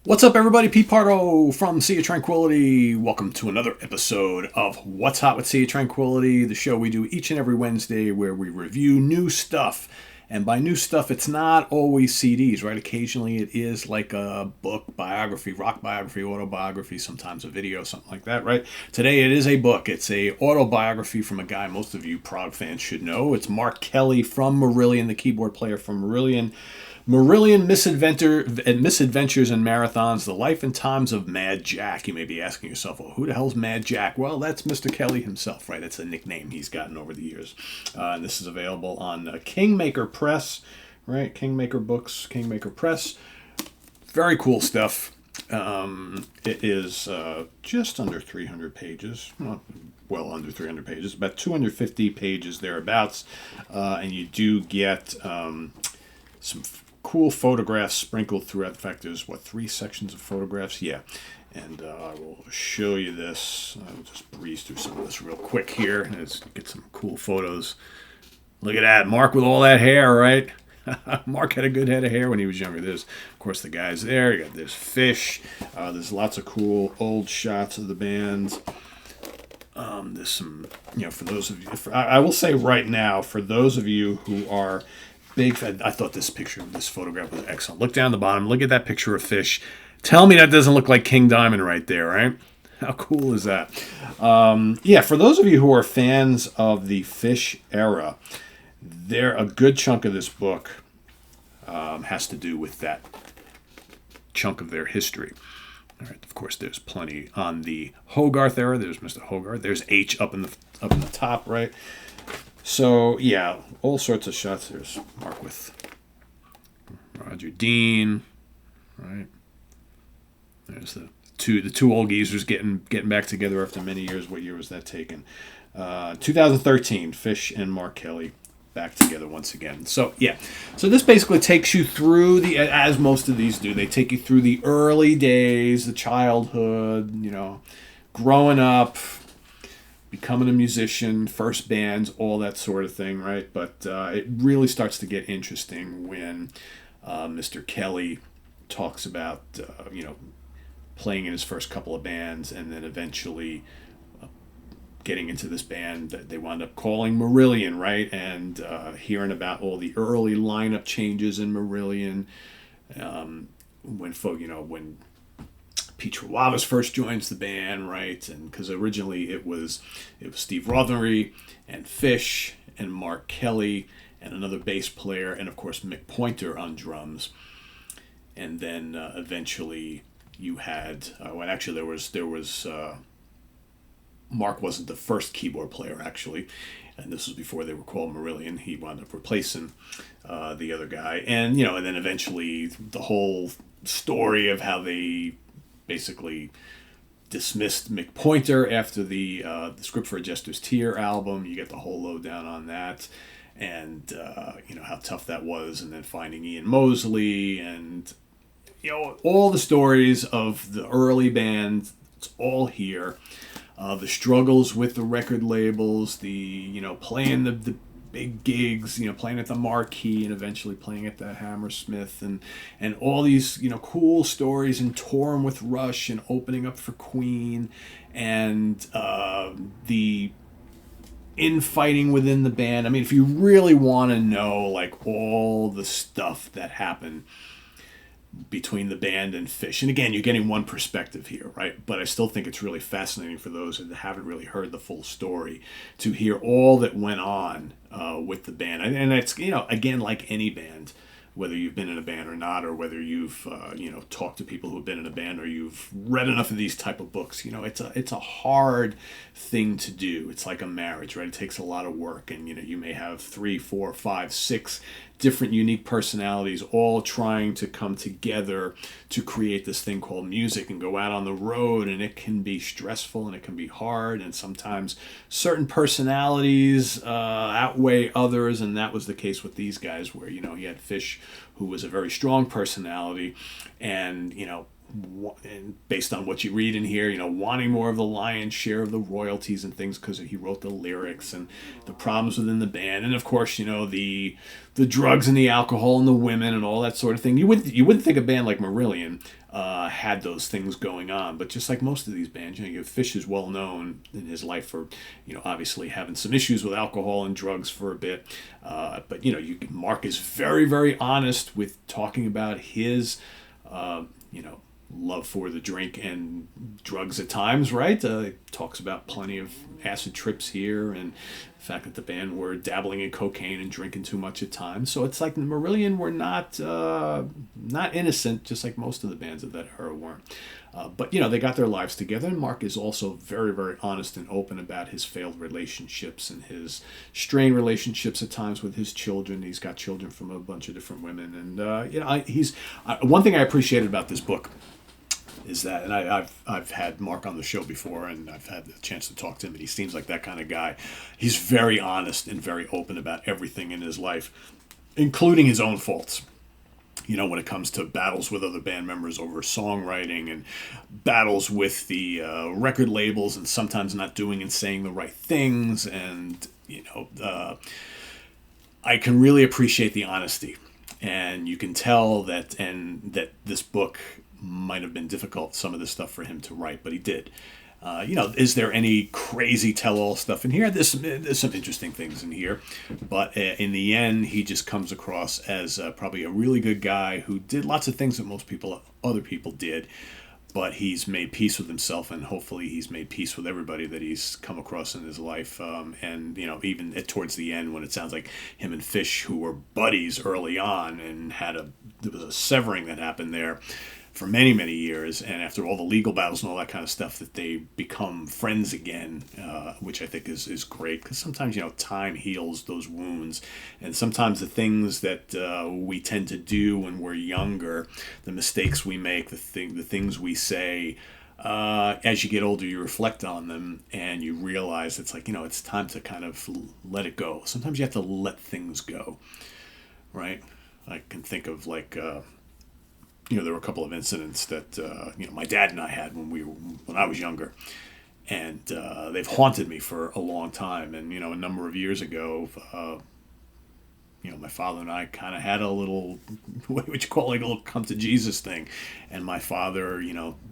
What's up, everybody? Pete Pardo from Sea of Tranquility. Welcome to another episode of What's Hot with Sea of Tranquility, the show we do each and every Wednesday where we review new stuff. And by new stuff, it's not always CDs, right? Occasionally it is like a book, biography, rock biography, autobiography, sometimes a video, something like that, right? Today it is a book. It's a autobiography from a guy most of you prog fans should know. It's Mark Kelly from Marillion, the keyboard player from Marillion. Marillion Misadventures and Marathons, The Life and Times of Mad Jack. You may be asking yourself, well, who the hell's Mad Jack? Well, that's Mr. Kelly himself, right? That's a nickname he's gotten over the years. And this is available on Kingmaker Press, right? Kingmaker Books, Kingmaker Press. Very cool stuff. It is just under 300 pages. Well, under 300 pages. About 250 pages thereabouts. And you do get some cool photographs sprinkled throughout. In fact, there's, three sections of photographs? Yeah. And I will show you this. I'll just breeze through some of this real quick here. Let's get some cool photos. Look at that. Mark with all that hair, right? Mark had a good head of hair when he was younger. There's, of course, the guys there. There's Fish. There's lots of cool old shots of the band. There's some, for those of you, I will say right now, for those of you who are big fan, I thought this photograph was excellent. Look down the bottom. Look at that picture of Fish. Tell me that doesn't look like King Diamond right there, right? How cool is that? For those of you who are fans of the Fish era, a good chunk of this book has to do with that chunk of their history. All right, of course, there's plenty on the Hogarth era. There's Mr. Hogarth. There's H up in the top, right? So, yeah, all sorts of shots. There's Mark with Roger Dean, right? There's the two old geezers getting back together after many years. What year was that taken? 2013, Fish and Mark Kelly back together once again. So, yeah. So this basically takes you through as most of these do, they take you through the early days, the childhood, growing up, becoming a musician, first bands, all that sort of thing, right? But it really starts to get interesting when Mr. Kelly talks about, playing in his first couple of bands and then eventually getting into this band that they wound up calling Marillion, right? And hearing about all the early lineup changes in Marillion, when Pete Pardo first joins the band, right? And because originally it was Steve Rothery and Fish and Mark Kelly and another bass player and of course Mick Pointer on drums. And then eventually you had there was Mark wasn't the first keyboard player actually, and this was before they were called Marillion. He wound up replacing the other guy, and and then eventually the whole story of how they basically dismissed Mick Pointer after the Script for a Jester's Tear album. You get the whole lowdown on that, and how tough that was, and then finding Ian Mosley, and all the stories of the early band. It's all here. The struggles with the record labels, the playing the big gigs, playing at the Marquee and eventually playing at the Hammersmith, and all these cool stories, and touring with Rush and opening up for Queen, and the infighting within the band. I mean, if you really want to know like all the stuff that happened between the band and Fish. And again, you're getting one perspective here, right? But I still think it's really fascinating for those that haven't really heard the full story to hear all that went on with the band. And it's, again, like any band, whether you've been in a band or not, or whether you've, talked to people who've been in a band, or you've read enough of these type of books, it's a hard thing to do. It's like a marriage, right? It takes a lot of work, and, you may have 3, 4, 5, 6 different unique personalities all trying to come together to create this thing called music and go out on the road, and it can be stressful and it can be hard, and sometimes certain personalities outweigh others, and that was the case with these guys where you had Fish, who was a very strong personality, and and based on what you read in here, wanting more of the lion's share of the royalties and things because he wrote the lyrics, and the problems within the band, and of course, the drugs and the alcohol and the women and all that sort of thing. You wouldn't think a band like Marillion had those things going on, but just like most of these bands, Fish is well known in his life for, obviously having some issues with alcohol and drugs for a bit, but Mark is very, very honest with talking about his, love for the drink and drugs at times, right? He talks about plenty of acid trips here, and the fact that the band were dabbling in cocaine and drinking too much at times. So it's like the Marillion were not innocent, just like most of the bands of that era weren't. But they got their lives together, and Mark is also very, very honest and open about his failed relationships and his strained relationships at times with his children. He's got children from a bunch of different women, and he's one thing I appreciated about this book is that, and I've had Mark on the show before, and I've had the chance to talk to him, and he seems like that kind of guy. He's very honest and very open about everything in his life, including his own faults. When it comes to battles with other band members over songwriting, and battles with the record labels, and sometimes not doing and saying the right things, and I can really appreciate the honesty, and you can tell that this book might have been difficult, some of this stuff for him to write, but he did. Is there any crazy tell-all stuff in here? There's some interesting things in here, but in the end, he just comes across as probably a really good guy who did lots of things that other people did, but he's made peace with himself, and hopefully he's made peace with everybody that he's come across in his life. And even towards the end, when it sounds like him and Fish, who were buddies early on, and there was a severing that happened there for many, many years, and after all the legal battles and all that kind of stuff, that they become friends again, which I think is great, because sometimes time heals those wounds, and sometimes the things that we tend to do when we're younger, the mistakes we make, the things we say, as you get older, you reflect on them and you realize it's like, it's time to kind of let it go. Sometimes you have to let things go, right? I can think of there were a couple of incidents that my dad and I had when I was younger, and they've haunted me for a long time. And a number of years ago, my father and I kind of had a little, what you call like a little come to Jesus thing, and my father,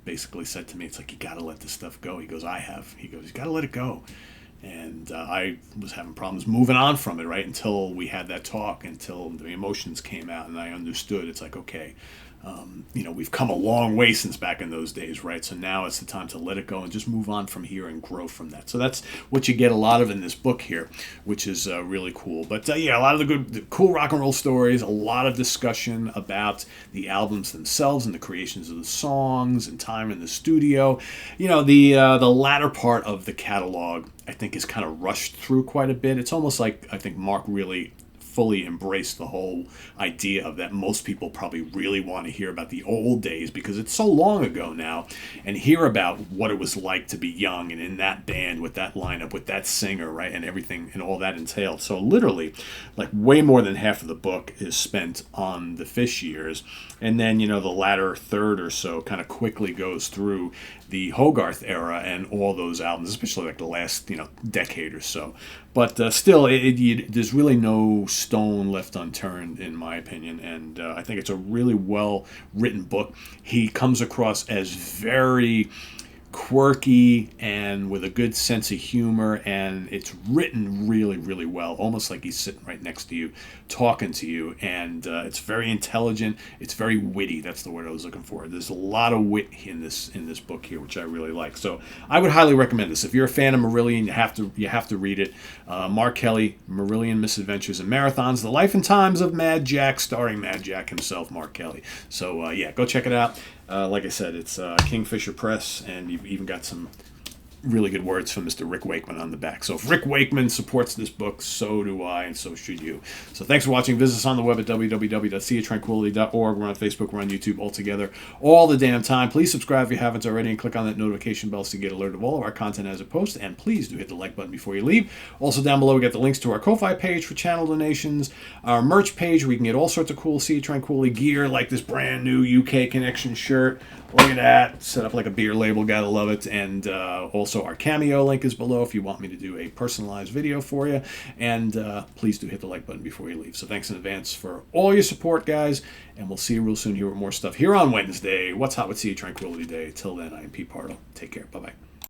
basically said to me, "It's like, you got to let this stuff go." He goes, He goes, "You got to let it go." And I was having problems moving on from it, right, until we had that talk, until the emotions came out, and I understood. It's like, okay. We've come a long way since back in those days, right? So now it's the time to let it go and just move on from here and grow from that. So that's what you get a lot of in this book here, which is really cool. But a lot of the cool rock and roll stories, a lot of discussion about the albums themselves and the creations of the songs and time in the studio. The latter part of the catalog, I think, is kind of rushed through quite a bit. It's almost like, I think, Mark really fully embrace the whole idea of that most people probably really want to hear about the old days, because it's so long ago now, and hear about what it was like to be young and in that band with that lineup with that singer, right, and everything and all that entailed. So literally, like, way more than half of the book is spent on the Fish years, and then the latter third or so kind of quickly goes through the Hogarth era and all those albums, especially like the last decade or so. But still, there's really no stone left unturned, in my opinion, and I think it's a really well written book. He comes across as very quirky and with a good sense of humor, and it's written really, really well, almost like he's sitting right next to you talking to you, and it's very intelligent, it's very witty. That's the word I was looking for. There's a lot of wit in this book here, which I really like. So I would highly recommend this. If you're a fan of Marillion, you have to read it. Mark Kelly, Marillion, Misadventures and Marathons, The Life and Times of Mad Jack, starring Mad Jack himself, Mark Kelly. So go check it out. Like I said, it's Kingfisher Press, and you've even got some really good words from Mr. Rick Wakeman on the back. So if Rick Wakeman supports this book, so do I, and so should you. So thanks for watching. Visit us on the web at www.seatranquility.org. We're on Facebook. We're on YouTube all together all the damn time. Please subscribe if you haven't already and click on that notification bell to get alerted of all of our content as it posts. And please do hit the like button before you leave. Also down below, we got the links to our Ko-Fi page for channel donations, our merch page where you can get all sorts of cool Sea Tranquility gear like this brand new UK Connection shirt. Look at that. Set up like a beer label. Gotta love it. And also our Cameo link is below if you want me to do a personalized video for you. And please do hit the like button before you leave. So thanks in advance for all your support, guys. And we'll see you real soon here with more stuff here on Wednesday. What's Hot with Sea Tranquility Day. Till then, I am Pete Pardo. Take care. Bye-bye.